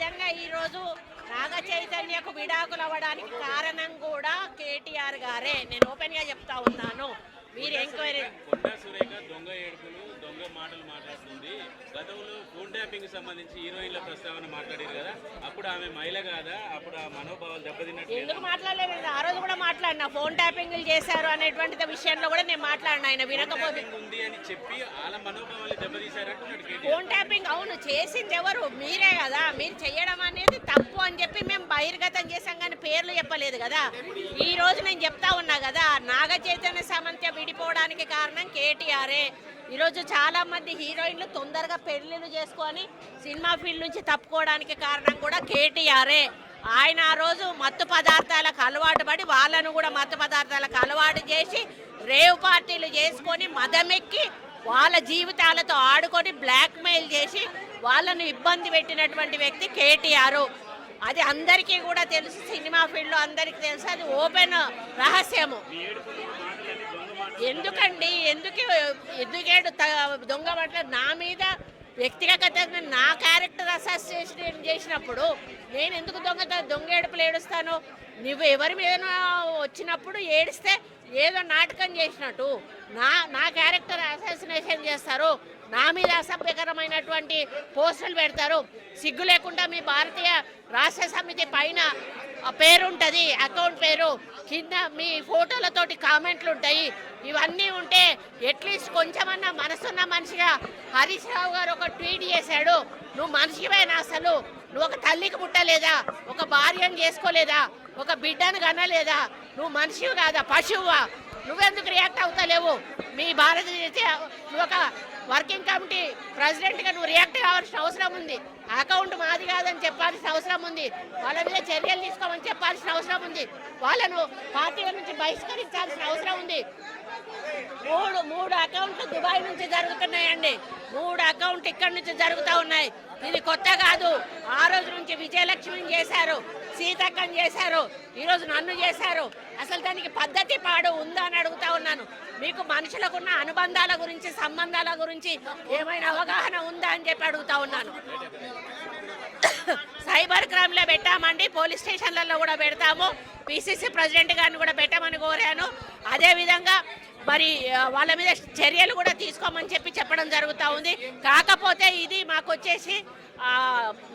నిజంగా ఈరోజు నాగ చైతన్యకు విడాకులు అవ్వడానికి కారణం కూడా కేటీఆర్ గారే. నేను ఓపెన్గా చెప్తా ఉన్నాను. మీరు ఎంక్వైరీ కొండా సురేఖ దొంగ ఏడుపులు దొంగ మాటలు మాట్లాడుతుంది. గతంలో ఫోన్ ట్యాపింగ్ సంబంధించి హీరోయిన్ల ప్రస్తావన మాట్లాడారు కదా, అప్పుడు ఆమె మహిళ కాదా? అప్పుడు ఆ మనోభావాలు దెబ్బతిన్నట్టు ఎందుకు మాట్లాడలేదు? ఆ రోజు కూడా మాట్లాడినా ఫోన్ ట్యాపింగ్లు చేశారు అనేటువంటి విషయంలో కూడా నేను మాట్లాడినా. ఆయన వినకపోతే ఉంది అని చెప్పి వాళ్ళ మనోభావాలు దెబ్బతీశారంటున్నాడు కేటీఆర్. ఫోన్ ట్యాపింగ్ అవును చేసింది ఎవరు? మీరే కదా. మీరు చేయడం అనేది తప్పు అని చెప్పి మేము బహిర్గతం చేశాం, కానీ పేర్లు చెప్పలేదు కదా. ఈ రోజు నేను చెప్తా ఉన్నా కదా, నాగ చైతన్య సామంత్య విడిపోవడానికి కారణం కేటీఆరే. ఈరోజు చాలా మంది హీరోయిన్లు తొందరగా పెళ్లిళ్ళు చేసుకొని సినిమా ఫీల్డ్ నుంచి తప్పుకోవడానికి కారణం కూడా కేటీఆరే. ఆయన ఆ రోజు మత్తు పదార్థాలకు అలవాటు పడి వాళ్ళను కూడా మత్తు పదార్థాలకు అలవాటు చేసి రేవ్ పార్టీలు చేసుకొని మదమెక్కి వాళ్ళ జీవితాలతో ఆడుకొని బ్లాక్మెయిల్ చేసి వాళ్ళను ఇబ్బంది పెట్టినటువంటి వ్యక్తి కేటీఆర్. అది అందరికీ కూడా తెలుసు, సినిమా ఫీల్డ్లో అందరికీ తెలుసు, అది ఓపెన్ రహస్యము. ఎందుకండి ఎందుకేడు దొంగ మాటలు నా మీద వ్యక్తిగతంగా నా క్యారెక్టర్ అసోసియేషన్ చేసినప్పుడు నేను ఎందుకు దొంగ ఏడుపులు ఏడుస్తాను? నువ్వు ఎవరి మీద వచ్చినప్పుడు ఏడిస్తే ఏదో నాటకం చేసినట్టు నా క్యారెక్టర్ అసాసినేషన్ చేస్తారు, నా మీద అసభ్యకరమైనటువంటి పోస్టులు పెడతారు. సిగ్గు లేకుండా మీ భారతీయ రాష్ట్ర సమితి పైన పేరు ఉంటుంది, అకౌంట్ పేరు, కింద మీ ఫోటోలతోటి కామెంట్లు ఉంటాయి. ఇవన్నీ ఉంటే అట్లీస్ట్ కొంచెమన్నా మనసున్న మనిషిగా హరీష్ రావు గారు ఒక ట్వీట్ చేశాడు, నువ్వు మనిషివేనా? అసలు నువ్వు ఒక తల్లికి పుట్టలేదా? ఒక భార్యను చేసుకోలేదా? ఒక బిడ్డను కనలేదా? నువ్వు మనిషివి కాదా, పశువువా? నువ్వెందుకు రియాక్ట్ అవుతలేవు? మీ భారతదేశ నువ్వు ఒక వర్కింగ్ కమిటీ ప్రెసిడెంట్గా నువ్వు రియాక్ట్ కావాల్సిన అవసరం ఉంది. అకౌంట్ మాది కాదని చెప్పాల్సిన అవసరం ఉంది. వాళ్ళ మీద చర్యలు తీసుకోమని చెప్పాల్సిన అవసరం ఉంది. వాళ్ళను పార్టీల నుంచి బహిష్కరించాల్సిన అవసరం ఉంది. మూడు అకౌంట్లు దుబాయ్ నుంచి జరుగుతున్నాయండి. 3 అకౌంట్ ఇక్కడి నుంచి జరుగుతూ ఉన్నాయి. ఇది కొత్త కాదు. ఆ రోజు నుంచి విజయలక్ష్మిని చేశారు, సీతక్కని చేశారు, ఈరోజు నన్ను చేశారు. అసలు దానికి పద్ధతి పాడు ఉందా అని అడుగుతా ఉన్నాను. మీకు మనుషులకున్న అనుబంధాల గురించి, సంబంధాల గురించి ఏమైనా అవగాహన ఉందా అని చెప్పి అడుగుతా ఉన్నాను. సైబర్ క్రైమ్లో పెట్టామండి, పోలీస్ స్టేషన్లలో కూడా పెడతాము. పిసిసి ప్రెసిడెంట్ గారిని కూడా పెట్టమని కోరాను. అదేవిధంగా మరి వాళ్ళ మీద చర్యలు కూడా తీసుకోమని చెప్పడం జరుగుతూ ఉంది. కాకపోతే ఇది మాకు వచ్చేసి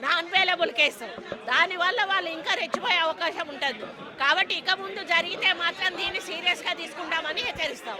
నాన్ వేలబుల్ కేసు, దానివల్ల వాళ్ళు ఇంకా రెచ్చిపోయే అవకాశం ఉంటుంది. కాబట్టి ఇక ముందు జరిగితే మాత్రం దీన్ని సీరియస్గా తీసుకుంటామని హెచ్చరిస్తాం.